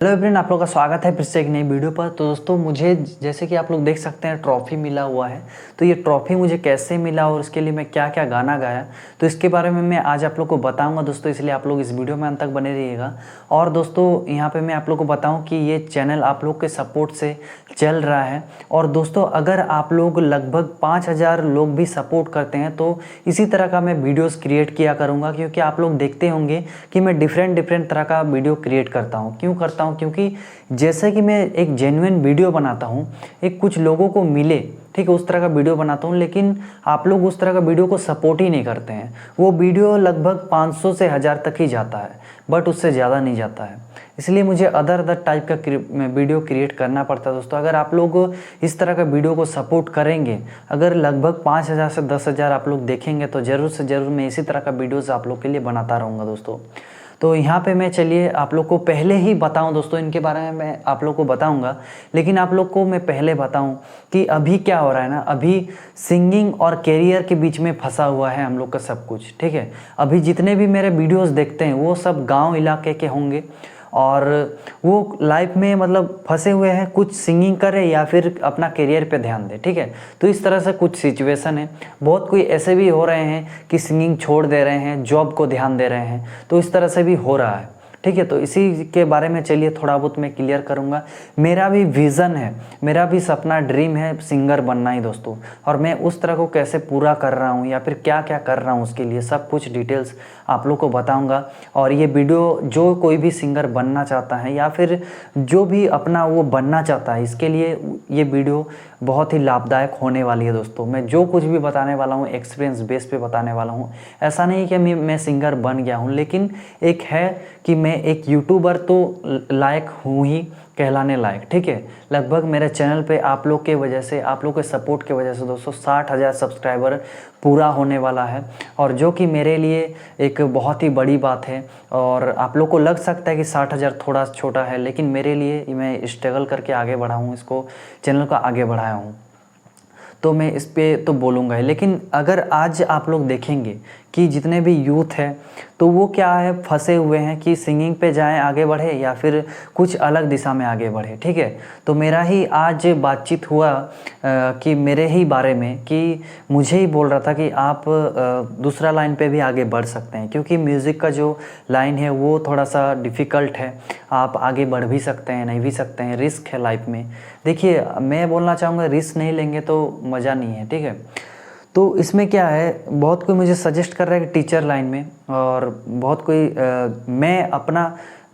Hello everyone, आप लोगों का स्वागत है फिर से एक नई वीडियो पर। तो दोस्तों, मुझे जैसे कि आप लोग देख सकते हैं ट्रॉफ़ी मिला हुआ है। तो ये ट्रॉफ़ी मुझे कैसे मिला और इसके लिए मैं क्या क्या गाना गाया, तो इसके बारे में मैं आज आप लोग को बताऊंगा दोस्तों। इसलिए आप लोग इस वीडियो में अंत तक बने रहिएगा। और दोस्तों, यहाँ पे मैं आप लोग को बताऊँ कि ये चैनल आप लोग के सपोर्ट से चल रहा है। और दोस्तों, अगर आप लोग लगभग 5000 लोग भी सपोर्ट करते हैं तो इसी तरह का मैं वीडियोज़ क्रिएट किया करूँगा। क्योंकि आप लोग देखते होंगे कि मैं डिफरेंट तरह का वीडियो क्रिएट करता हूँ। क्यों करता हूँ? क्योंकि जैसे कि मैं एक जेन्युइन वीडियो बनाता हूँ, एक कुछ लोगों को मिले, ठीक है, उस तरह का वीडियो बनाता हूँ। लेकिन आप लोग उस तरह का वीडियो को सपोर्ट ही नहीं करते हैं। वो वीडियो लगभग 500 से 1000 तक ही जाता है, बट उससे ज़्यादा नहीं जाता है। इसलिए मुझे अदर टाइप का वीडियो क्रिएट करना पड़ता है दोस्तों। अगर आप लोग इस तरह का वीडियो को सपोर्ट करेंगे, अगर लगभग 5000 से 10000 आप लोग देखेंगे, तो ज़रूर से ज़रूर मैं इसी तरह का वीडियोज़ आप लोग के लिए बनाता रहूँगा दोस्तों। तो यहाँ पे मैं चलिए आप लोग को पहले ही बताऊँ दोस्तों, इनके बारे में मैं आप लोग को बताऊँगा। लेकिन आप लोग को मैं पहले बताऊँ कि अभी क्या हो रहा है ना, अभी सिंगिंग और कैरियर के बीच में फंसा हुआ है हम लोग का सब कुछ, ठीक है। अभी जितने भी मेरे वीडियोस देखते हैं वो सब गांव इलाके के होंगे और वो लाइफ में मतलब फंसे हुए हैं, कुछ सिंगिंग करें या फिर अपना करियर पे ध्यान दें, ठीक है। तो इस तरह से कुछ सिचुएशन है। बहुत कोई ऐसे भी हो रहे हैं कि सिंगिंग छोड़ दे रहे हैं, जॉब को ध्यान दे रहे हैं। तो इस तरह से भी हो रहा है, ठीक है। तो इसी के बारे में चलिए थोड़ा बहुत मैं क्लियर करूँगा। मेरा भी विज़न है, मेरा भी सपना ड्रीम है सिंगर बनना ही दोस्तों। और मैं उस तरह को कैसे पूरा कर रहा हूँ या फिर क्या क्या कर रहा हूँ उसके लिए सब कुछ डिटेल्स आप लोग को बताऊँगा। और ये वीडियो जो कोई भी सिंगर बनना चाहता है या फिर जो भी अपना वो बनना चाहता है, इसके लिए ये वीडियो बहुत ही लाभदायक होने वाली है दोस्तों। मैं जो कुछ भी बताने वाला हूँ एक्सपीरियंस बेस पे बताने वाला हूँ। ऐसा नहीं कि मैं सिंगर बन गया हूँ, लेकिन एक है कि मैं एक यूट्यूबर तो लायक हूँ ही, कहलाने लायक, ठीक है। लगभग मेरे चैनल पे आप लोग के वजह से, आप लोग के सपोर्ट के वजह से दोस्तों 60,000 सब्सक्राइबर पूरा होने वाला है। और जो कि मेरे लिए एक बहुत ही बड़ी बात है। और आप लोग को लग सकता है कि 60,000 थोड़ा छोटा है, लेकिन मेरे लिए मैं स्ट्रगल करके आगे बढ़ा हूँ, इसको चैनल को आगे बढ़ाया हूँ। तो मैं इस पे तो बोलूँगा ही। लेकिन अगर आज आप लोग देखेंगे कि जितने भी यूथ हैं तो वो क्या है, फंसे हुए हैं कि सिंगिंग पे जाएं, आगे बढ़े या फिर कुछ अलग दिशा में आगे बढ़े, ठीक है। तो मेरा ही आज बातचीत हुआ कि मेरे ही बारे में, कि मुझे ही बोल रहा था कि आप दूसरा लाइन पे भी आगे बढ़ सकते हैं। क्योंकि म्यूज़िक का जो लाइन है वो थोड़ा सा डिफ़िकल्ट है। आप आगे बढ़ भी सकते हैं, नहीं भी सकते हैं, रिस्क है लाइफ में। देखिए, मैं बोलना चाहूँगा रिस्क नहीं लेंगे तो मज़ा नहीं है, ठीक है। तो इसमें क्या है, बहुत कोई मुझे सजेस्ट कर रहा है कि टीचर लाइन में, और बहुत कोई मैं अपना,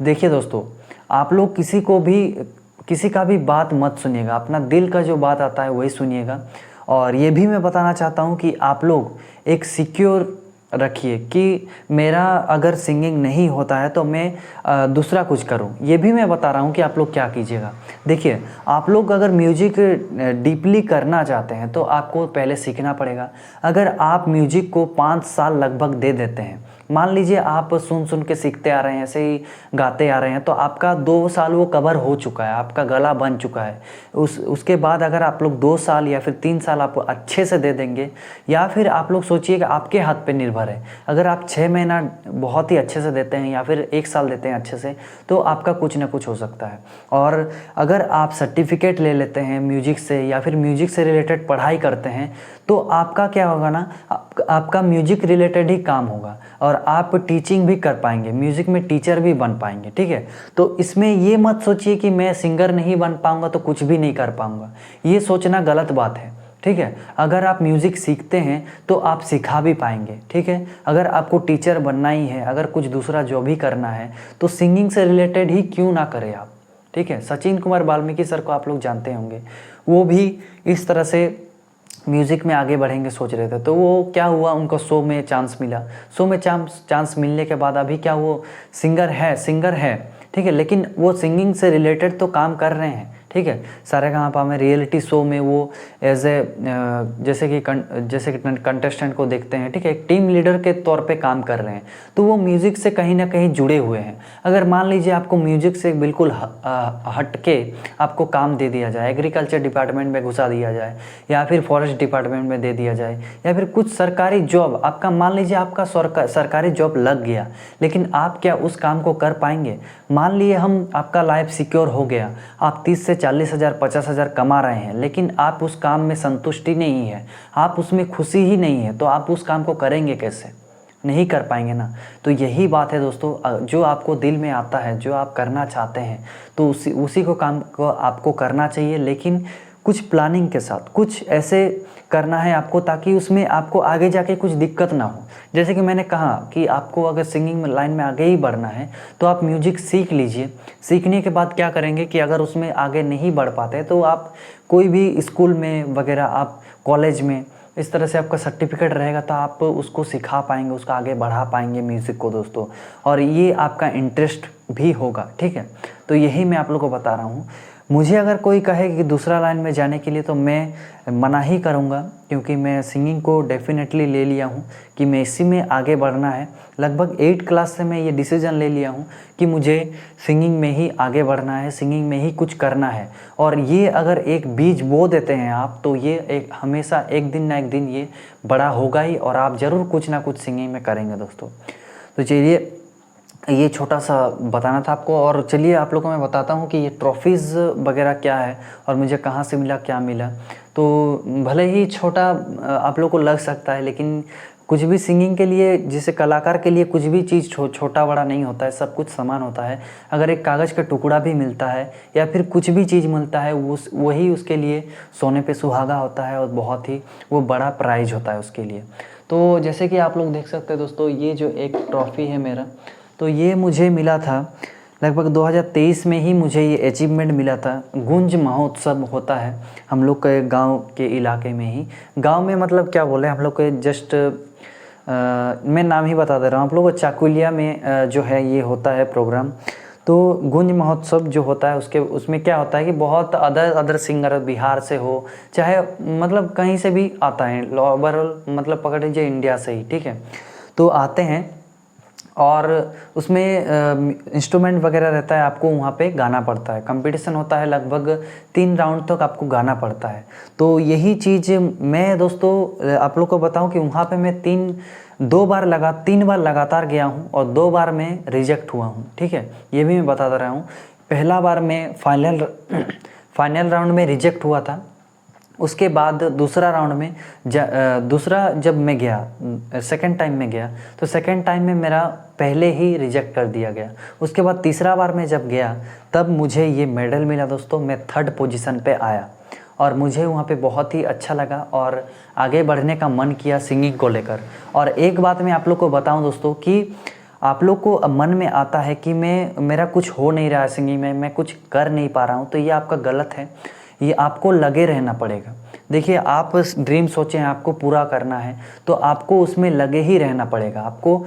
देखिए दोस्तों, आप लोग किसी का भी बात मत सुनिएगा, अपना दिल का जो बात आता है वही सुनिएगा। और ये भी मैं बताना चाहता हूँ कि आप लोग एक सिक्योर रखिए कि मेरा अगर सिंगिंग नहीं होता है तो मैं दूसरा कुछ करूं। ये भी मैं बता रहा हूं कि आप लोग क्या कीजिएगा। देखिए, आप लोग अगर म्यूजिक डीपली करना चाहते हैं तो आपको पहले सीखना पड़ेगा। अगर आप म्यूजिक को 5 साल लगभग दे देते हैं, मान लीजिए आप सुन के सीखते आ रहे हैं, ऐसे ही गाते आ रहे हैं, तो आपका 2 साल वो कवर हो चुका है, आपका गला बन चुका है। उसके बाद अगर आप लोग 2 साल या फिर 3 साल आप अच्छे से दे देंगे, या फिर आप लोग सोचिए कि आपके हाथ पे निर्भर है। अगर आप 6 महीना बहुत ही अच्छे से देते हैं या फिर 1 साल देते हैं अच्छे से, तो आपका कुछ ना कुछ हो सकता है। और अगर आप सर्टिफिकेट ले लेते हैं म्यूजिक से या फिर म्यूजिक से रिलेटेड पढ़ाई करते हैं, तो आपका क्या होगा ना, आपका म्यूजिक रिलेटेड ही काम होगा और आप टीचिंग भी कर पाएंगे, म्यूज़िक में टीचर भी बन पाएंगे, ठीक है। तो इसमें ये मत सोचिए कि मैं सिंगर नहीं बन पाऊंगा तो कुछ भी नहीं कर पाऊंगा, ये सोचना गलत बात है, ठीक है। अगर आप म्यूज़िक सीखते हैं तो आप सिखा भी पाएंगे, ठीक है। अगर आपको टीचर बनना ही है, अगर कुछ दूसरा जॉब ही करना है, तो सिंगिंग से रिलेटेड ही क्यों ना करें आप, ठीक है। सचिन कुमार वाल्मीकि सर को आप लोग जानते होंगे, वो भी इस तरह से म्यूज़िक में आगे बढ़ेंगे सोच रहे थे। तो वो क्या हुआ, उनको शो में चांस मिला। शो में चांस मिलने के बाद अभी क्या वो सिंगर है, ठीक है। लेकिन वो सिंगिंग से रिलेटेड तो काम कर रहे हैं, ठीक है। सारेगामापा में रियलिटी शो में वो एज ए जैसे कि कंटेस्टेंट को देखते हैं, ठीक है, एक टीम लीडर के तौर पे काम कर रहे हैं। तो वो म्यूज़िक से कहीं ना कहीं जुड़े हुए हैं। अगर मान लीजिए आपको म्यूज़िक से बिल्कुल हट के आपको काम दे दिया जाए, एग्रीकल्चर डिपार्टमेंट में घुसा दिया जाए या फिर फॉरेस्ट डिपार्टमेंट में दे दिया जाए, या फिर कुछ सरकारी जॉब आपका, मान लीजिए आपका सरकारी जॉब लग गया, लेकिन आप क्या उस काम को कर पाएंगे? मान लिए हम आपका लाइफ सिक्योर हो गया, आप 30 से 40 हज़ार 50 हज़ार कमा रहे हैं, लेकिन आप उस काम में संतुष्टि नहीं है, आप उसमें खुशी ही नहीं है, तो आप उस काम को करेंगे कैसे? नहीं कर पाएंगे ना। तो यही बात है दोस्तों, जो आपको दिल में आता है, जो आप करना चाहते हैं, तो उसी को काम को आपको करना चाहिए, लेकिन कुछ प्लानिंग के साथ, कुछ ऐसे करना है आपको ताकि उसमें आपको आगे जाके कुछ दिक्कत ना हो। जैसे कि मैंने कहा कि आपको अगर सिंगिंग लाइन में आगे ही बढ़ना है तो आप म्यूजिक सीख लीजिए। सीखने के बाद क्या करेंगे कि अगर उसमें आगे नहीं बढ़ पाते तो आप कोई भी स्कूल में वगैरह, आप कॉलेज में, इस तरह से आपका सर्टिफिकेट रहेगा तो आप उसको सिखा पाएंगे, उसका आगे बढ़ा पाएंगे म्यूज़िक को दोस्तों, और ये आपका इंटरेस्ट भी होगा। ठीक है, तो यही मैं आप लोगों को बता रहा हूँ। मुझे अगर कोई कहे कि दूसरा लाइन में जाने के लिए तो मैं मना ही करूँगा, क्योंकि मैं सिंगिंग को डेफिनेटली ले लिया हूँ कि मैं इसी में आगे बढ़ना है। लगभग 8 क्लास से मैं ये डिसीज़न ले लिया हूँ कि मुझे सिंगिंग में ही आगे बढ़ना है, सिंगिंग में ही कुछ करना है। और ये अगर एक बीज बो देते हैं आप, तो ये एक हमेशा एक दिन ना एक दिन ये बड़ा होगा ही, और आप ज़रूर कुछ ना कुछ सिंगिंग में करेंगे दोस्तों। तो चलिए, ये छोटा सा बताना था आपको। और चलिए आप लोगों को मैं बताता हूँ कि ये ट्रॉफ़ीज़ वगैरह क्या है और मुझे कहाँ से मिला, क्या मिला। तो भले ही छोटा आप लोगों को लग सकता है, लेकिन कुछ भी सिंगिंग के लिए, जैसे कलाकार के लिए कुछ भी चीज़ छोटा बड़ा नहीं होता है, सब कुछ समान होता है। अगर एक कागज़ का टुकड़ा भी मिलता है या फिर कुछ भी चीज़ मिलता है, वही उसके लिए सोने पे सुहागा होता है और बहुत ही वो बड़ा प्राइज होता है उसके लिए। तो जैसे कि आप लोग देख सकते हैं दोस्तों, ये जो एक ट्रॉफ़ी है मेरा, तो ये मुझे मिला था लगभग 2023 में ही मुझे ये अचीवमेंट मिला था। गूंज महोत्सव होता है हम लोग के गांव के इलाके में ही। गांव में मतलब क्या बोले, हम लोग के जस्ट मैं नाम ही बता दे रहा हूँ आप लोगों को। चाकुलिया में जो है ये होता है प्रोग्राम। तो गूंज महोत्सव जो होता है उसमें क्या होता है कि बहुत अदर सिंगर बिहार से हो, चाहे मतलब कहीं से भी आता है, ओवरऑल मतलब पकड़ लीजिए इंडिया से ही, ठीक है। तो आते हैं और उसमें इंस्ट्रूमेंट वगैरह रहता है, आपको वहाँ पे गाना पड़ता है। कंपटीशन होता है, लगभग 3 राउंड तक आपको गाना पड़ता है। तो यही चीज़ मैं दोस्तों आप लोग को बताऊं कि वहाँ पे मैं 3 बार लगातार गया हूँ और 2 बार मैं रिजेक्ट हुआ हूँ। ठीक है, ये भी मैं बता रहा हूँ। पहला बार मैं फाइनल राउंड में रिजेक्ट हुआ था। उसके बाद दूसरा राउंड में दूसरा जब मैं गया, सेकंड टाइम में गया, तो सेकंड टाइम में मेरा पहले ही रिजेक्ट कर दिया गया। उसके बाद तीसरा बार मैं जब गया तब मुझे ये मेडल मिला दोस्तों। मैं 3rd पोजीशन पे आया और मुझे वहाँ पे बहुत ही अच्छा लगा और आगे बढ़ने का मन किया सिंगिंग को लेकर। और एक बात मैं आप लोग को बताऊँ दोस्तों कि आप लोग को अब मन में आता है कि मेरा कुछ हो नहीं रहा है सिंगिंग में, मैं कुछ कर नहीं पा रहा हूँ, तो ये आपका गलत है। ये आपको लगे रहना पड़ेगा। देखिए, आप ड्रीम सोचें आपको पूरा करना है तो आपको उसमें लगे ही रहना पड़ेगा। आपको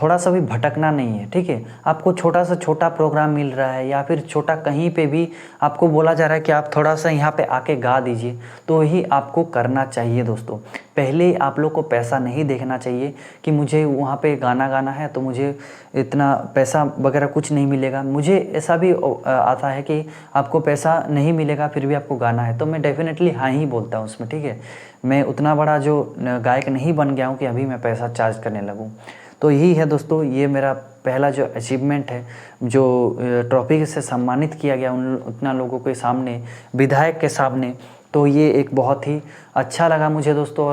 थोड़ा सा भी भटकना नहीं है, ठीक है। आपको छोटा सा छोटा प्रोग्राम मिल रहा है या फिर छोटा कहीं पे भी आपको बोला जा रहा है कि आप थोड़ा सा यहाँ पे आके गा दीजिए, तो ही आपको करना चाहिए दोस्तों। पहले आप लोग को पैसा नहीं देखना चाहिए कि मुझे वहाँ पे गाना गाना है तो मुझे इतना पैसा वगैरह कुछ नहीं मिलेगा। मुझे ऐसा भी आता है कि आपको पैसा नहीं मिलेगा फिर भी आपको गाना है, तो मैं डेफिनेटली हाँ ही बोलता हूँ उसमें, ठीक है। मैं उतना बड़ा जो गायक नहीं बन गया हूँ कि अभी मैं पैसा चार्ज करने लगूँ। तो यही है दोस्तों, ये मेरा पहला जो अचीवमेंट है, जो ट्रॉफी से सम्मानित किया गया उतना लोगों के सामने, विधायक के सामने। तो ये एक बहुत ही अच्छा लगा मुझे दोस्तों,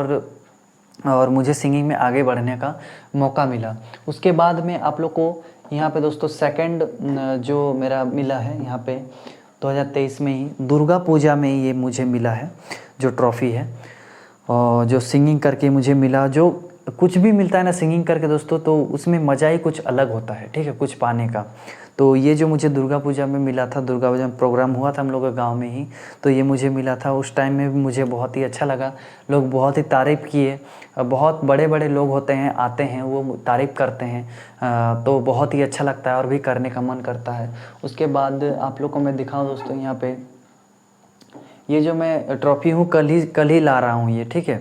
और मुझे सिंगिंग में आगे बढ़ने का मौका मिला। उसके बाद में आप लोग को यहाँ पे दोस्तों सेकंड जो मेरा मिला है यहाँ पे 2023 में ही दुर्गा पूजा में ये मुझे मिला है जो ट्रॉफ़ी है, और जो सिंगिंग करके मुझे मिला। जो कुछ भी मिलता है ना सिंगिंग करके दोस्तों, तो उसमें मज़ा ही कुछ अलग होता है, ठीक है, कुछ पाने का। तो ये जो मुझे दुर्गा पूजा में मिला था, दुर्गा पूजा में प्रोग्राम हुआ था हम लोग के गांव में ही, तो ये मुझे मिला था। उस टाइम में भी मुझे बहुत ही अच्छा लगा, लोग बहुत ही तारीफ़ किए। बहुत बड़े बड़े लोग होते हैं, आते हैं, वो तारीफ़ करते हैं, तो बहुत ही अच्छा लगता है और भी करने का मन करता है। उसके बाद आप लोग को मैं दिखाऊँ दोस्तों, यहाँ पर ये जो मैं ट्रॉफ़ी हूँ कल ही ला रहा हूँ ये, ठीक है।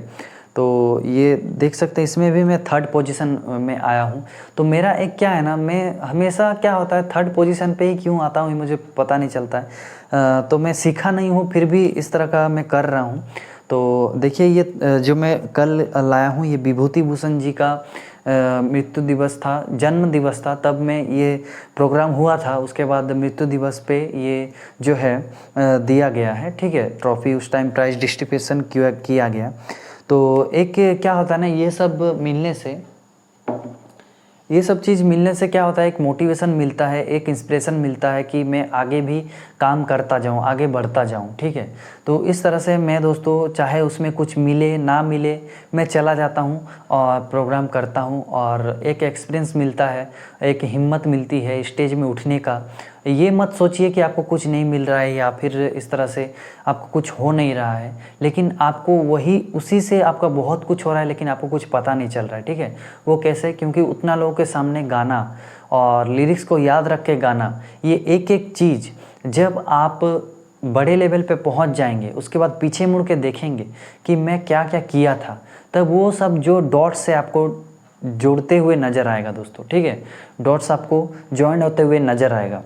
तो ये देख सकते हैं, इसमें भी मैं 3rd पोजीशन में आया हूँ। तो मेरा एक क्या है ना, मैं हमेशा क्या होता है 3rd पोजीशन पे ही क्यों आता हूँ मुझे पता नहीं चलता है। तो मैं सीखा नहीं हूँ, फिर भी इस तरह का मैं कर रहा हूँ। तो देखिए, ये जो मैं कल लाया हूँ, ये विभूति भूषण जी का मृत्यु दिवस था, जन्म दिवस था, तब में ये प्रोग्राम हुआ था। उसके बाद मृत्यु दिवस पे ये जो है दिया गया है, ठीक है, ट्रॉफ़ी। उस टाइम प्राइज डिस्ट्रीब्यूशन किया गया। तो एक क्या होता है ना, ये सब चीज़ मिलने से क्या होता है, एक मोटिवेशन मिलता है, एक इंस्पिरेशन मिलता है कि मैं आगे भी काम करता जाऊँ, आगे बढ़ता जाऊँ, ठीक है। तो इस तरह से मैं दोस्तों, चाहे उसमें कुछ मिले ना मिले, मैं चला जाता हूँ और प्रोग्राम करता हूँ, और एक एक्सपीरियंस मिलता है, एक हिम्मत मिलती है स्टेज में उठने का। ये मत सोचिए कि आपको कुछ नहीं मिल रहा है या फिर इस तरह से आपको कुछ हो नहीं रहा है, लेकिन आपको उसी से आपका बहुत कुछ हो रहा है, लेकिन आपको कुछ पता नहीं चल रहा है, ठीक है। वो कैसे? क्योंकि उतना लोगों के सामने गाना और लिरिक्स को याद रख के गाना, ये एक एक चीज़ जब आप बड़े लेवल पे पहुंच जाएंगे, उसके बाद पीछे मुड़ के देखेंगे कि मैं क्या क्या किया था, तब वो सब जो डॉट्स से आपको जोड़ते हुए नज़र आएगा दोस्तों, ठीक है। डॉट्स आपको जॉइन होते हुए नज़र आएगा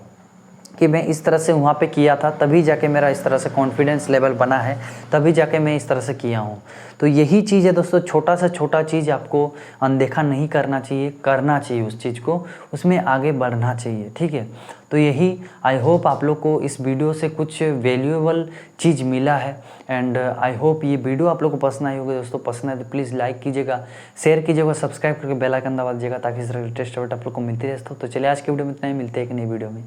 कि मैं इस तरह से वहाँ पे किया था, तभी जाके मेरा इस तरह से कॉन्फिडेंस लेवल बना है, तभी जाके मैं इस तरह से किया हूँ। तो यही चीज़ है दोस्तों, छोटा से छोटा चीज़ आपको अनदेखा नहीं करना चाहिए, करना चाहिए उस चीज़ को, उसमें आगे बढ़ना चाहिए, ठीक है। तो यही, आई होप आप लोग को इस वीडियो से कुछ वैल्यूएबल चीज़ मिला है, एंड आई होप ये वीडियो आप लोग को पसंद आई होगी दोस्तों। पसंद है तो प्लीज़ लाइक कीजिएगा, शेयर कीजिएगा, सब्सक्राइब करके बेल आइकन दबा दीजिएगा, ताकि इस तरह लेटेस्ट अपडेट आप लोग को मिलती रहे। तो चलिए आज के वीडियो में इतना ही, मिलते हैं एक नई वीडियो में।